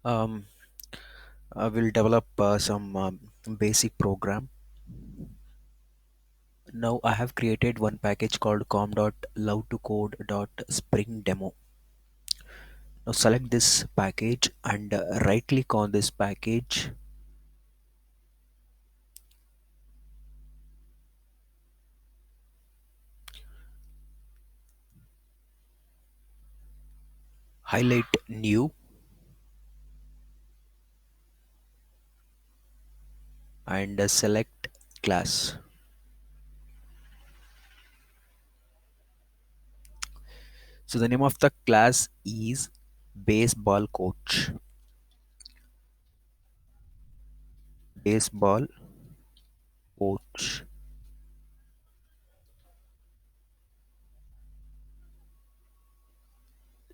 um, I will develop some basic program. Now I have created one package called com.love2code.spring demo. Now select this package and right click on this package, highlight new and select class. So the name of the class is baseball coach. Baseball coach.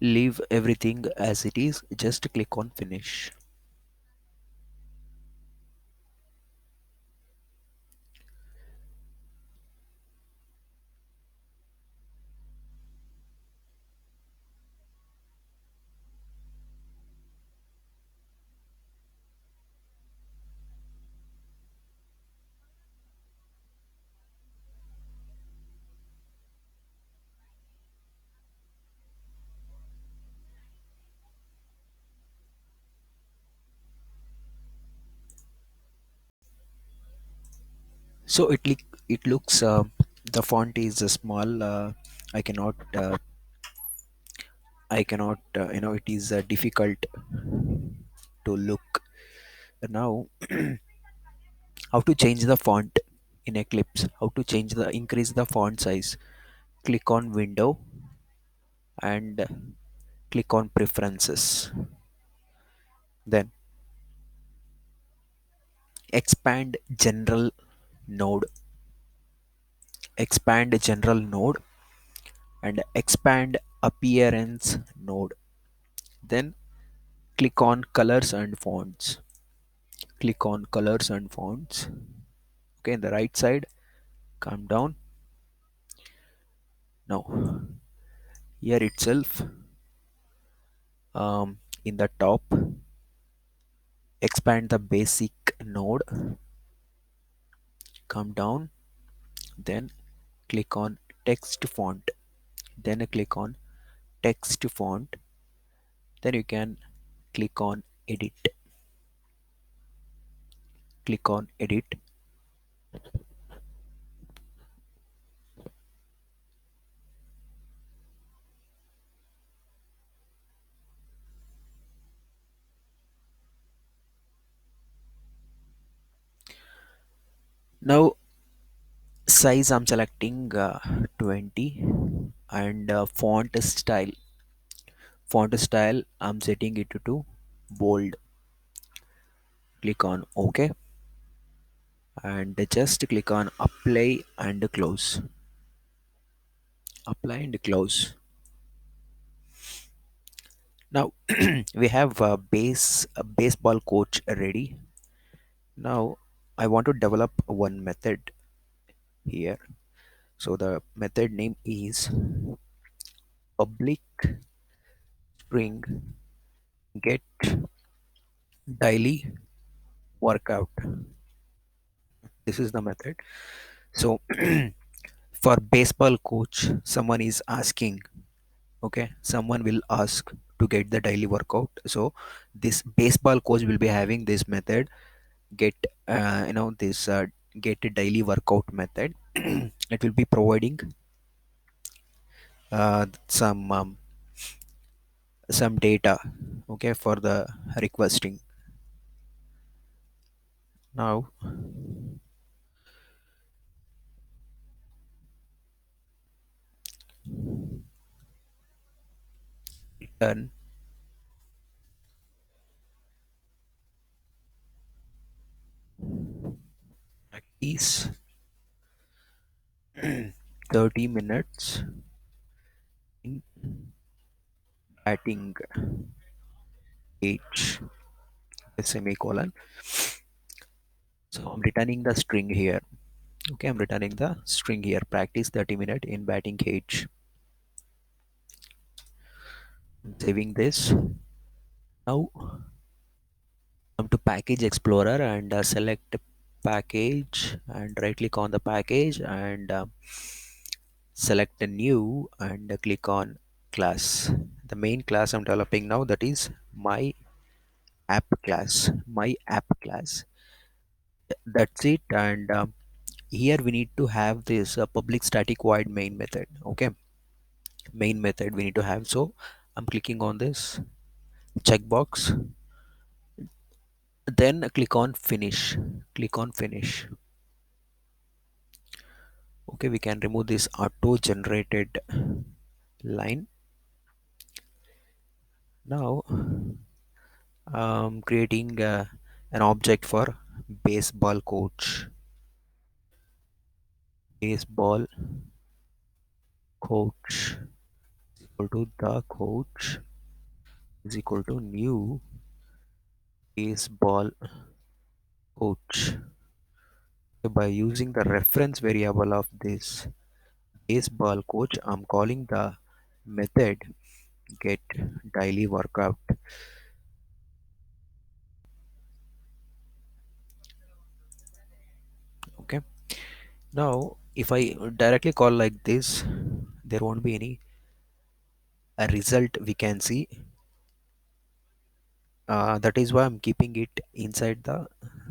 Leave everything as it is. Just click on finish. So it looks the font is small. I cannot it is difficult to look. Now how to change the font in Eclipse? How to change the increase the font size? Click on window and click on preferences. Then expand general node. Expand general node and expand appearance node. Then click on colors and fonts. Click on colors and fonts. Okay, in the right side, come down. Now here itself, in the top, expand the basic node. Come down, then click on text font. Then click on text font. Then you can click on edit. Click on edit. Now size I'm selecting 20 and font style I'm setting it to bold. Click on OK and just click on apply and close. Now we have a baseball coach ready. Now I want to develop one method here. So the method name is public string get daily workout. This is the method. So for baseball coach, someone is asking, okay, someone will ask to get the daily workout. So this baseball coach will be having this method get this get a daily workout method. It will be providing some data, okay, for the requesting. Now return practice 30 minutes in batting age, a semicolon. So I'm returning the string here. Okay, I'm returning the string here. Practice 30 minutes in batting cage. I'm saving this. Now come to package explorer and select package and right click on the package and select a new and click on class. The main class I'm developing now, that is my app class. My app class, that's it. And here we need to have this public static void main method. Okay, main method we need to have. So I'm clicking on this checkbox, then click on finish. Click on finish. Okay, we can remove this auto generated line. Now creating an object for baseball coach. Baseball coach equal to the coach is equal to new baseball coach. By using the reference variable of this baseball coach, I'm calling the method get daily workout. Okay, now if I directly call like this, there won't be any a result we can see. That is why I'm keeping it inside the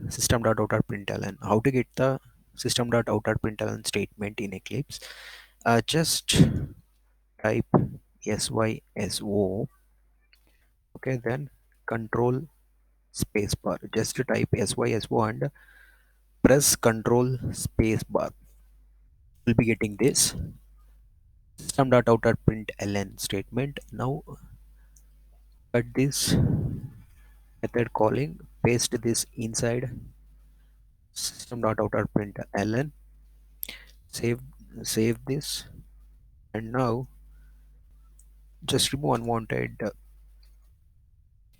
system.out.println. How to get the system.out.println statement in Eclipse? Just type syso. Okay, then control spacebar. Just type syso and press control spacebar. We'll be getting this system.out.println statement. Now at this method calling, paste this inside system.out.println, save save this, and now just remove unwanted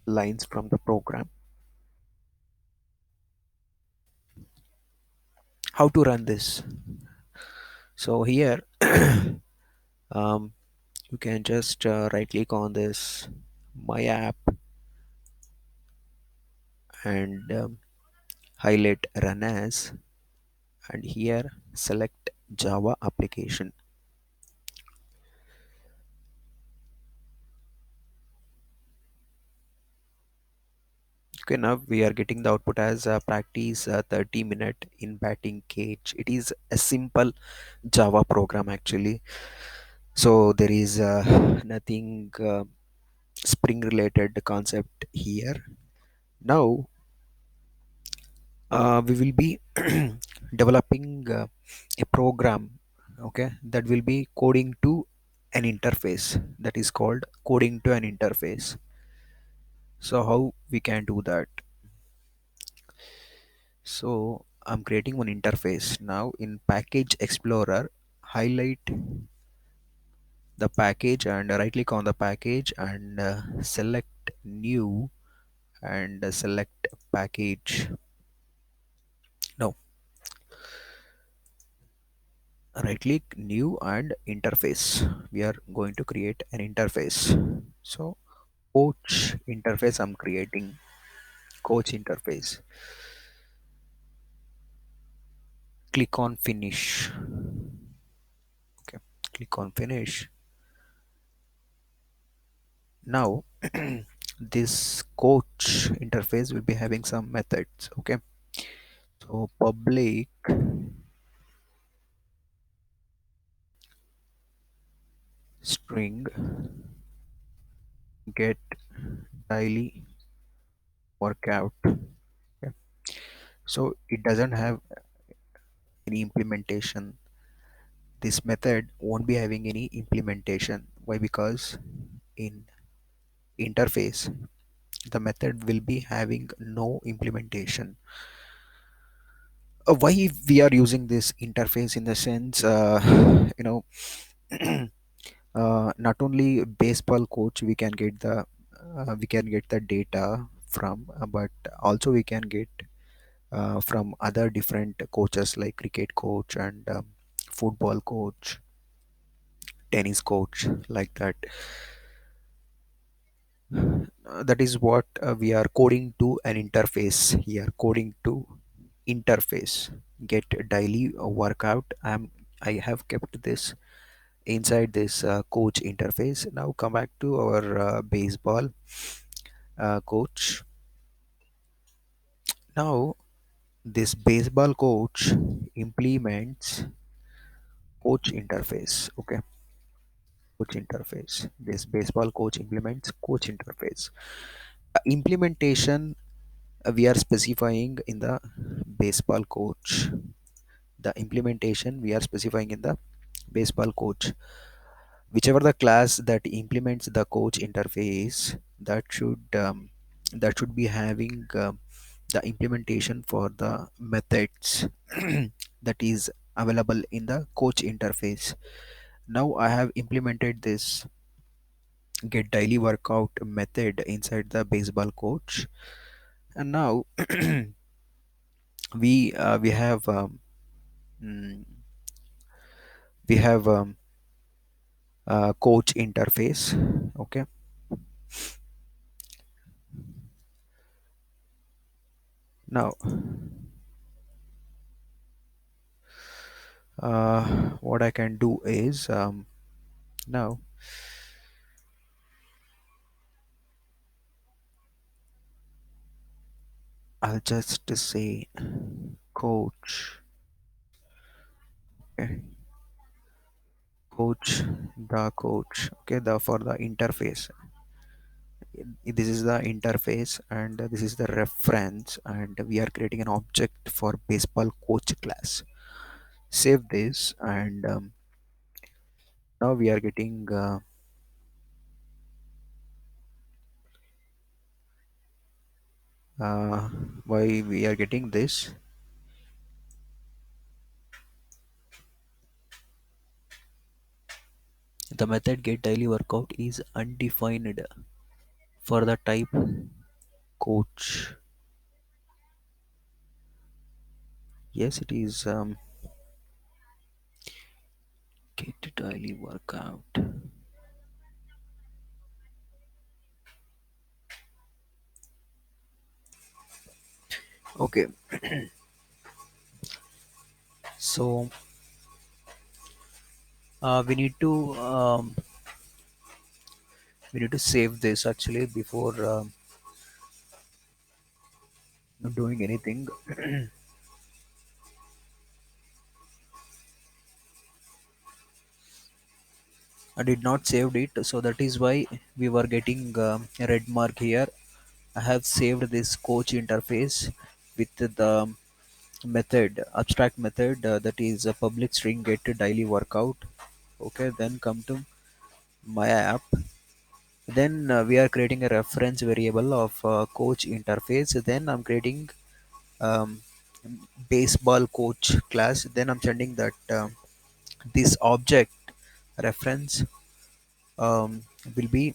lines from the program. How to run this? So here um, you can just right click on this my app and highlight run as, and here select Java application. Okay, now we are getting the output as practice 30-minute in batting cage. It is a simple Java program actually. So there is nothing Spring related concept here. Now we will be developing a program, okay, that will be coding to an interface, that is called coding to an interface. So how we can do that? So I'm creating one interface. Now in package explorer, highlight the package and right click on the package and select new and select package. Now right click new and interface. We are going to create an interface. So coach interface I'm creating. Coach interface. Click on finish. Okay, click on finish. Now this coach interface will be having some methods. Okay, so public string get daily workout. Okay, so it doesn't have any implementation. This method won't be having any implementation. Why? Because in interface the method will be having no implementation. Why we are using this interface in the sense, you know, not only baseball coach we can get the data from, but also we can get from other different coaches like cricket coach and football coach, tennis coach, like that. that is what we are coding to an interface here, coding to interface get daily workout. I have kept this inside this coach interface. Now come back to our baseball coach. Now this baseball coach implements coach interface. Okay, coach interface. This baseball coach implements coach interface. Implementation we are specifying in the baseball coach. The implementation we are specifying in the baseball coach. Whichever the class that implements the coach interface, that should be having the implementation for the methods that is available in the coach interface. Now I have implemented this get daily workout method inside the baseball coach, and now we have mm, we have coach interface. Okay, now uh, what I can do is now I'll just say coach. Okay, coach, the coach. Okay, the for the interface. This is the interface, and this is the reference, and we are creating an object for baseball coach class. Save this, and now we are getting uh, why we are getting this. The method get daily workout is undefined for the type coach. Yes, it is get daily workout. Okay, so we need to save this actually before doing anything. I did not saved it, so that is why we were getting a red mark here. I have saved this coach interface with the method, abstract method, that is a public string get daily workout. Okay, then come to my app. Then we are creating a reference variable of coach interface. Then I'm creating um, baseball coach class. Then I'm sending that this object reference will be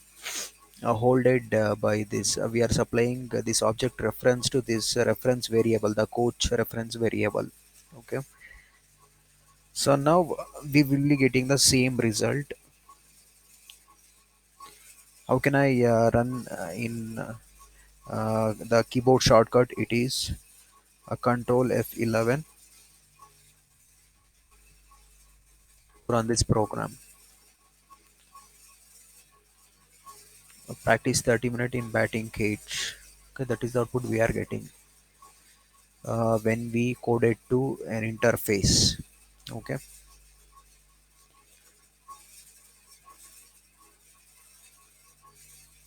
holded by this. We are supplying this object reference to this reference variable, the coach reference variable. Okay, so now we will be getting the same result. How can I run in the keyboard shortcut? It is control F11 to run this program. Practice 30 minutes in batting cage. Okay, that is the output we are getting when we code it to an interface. Okay,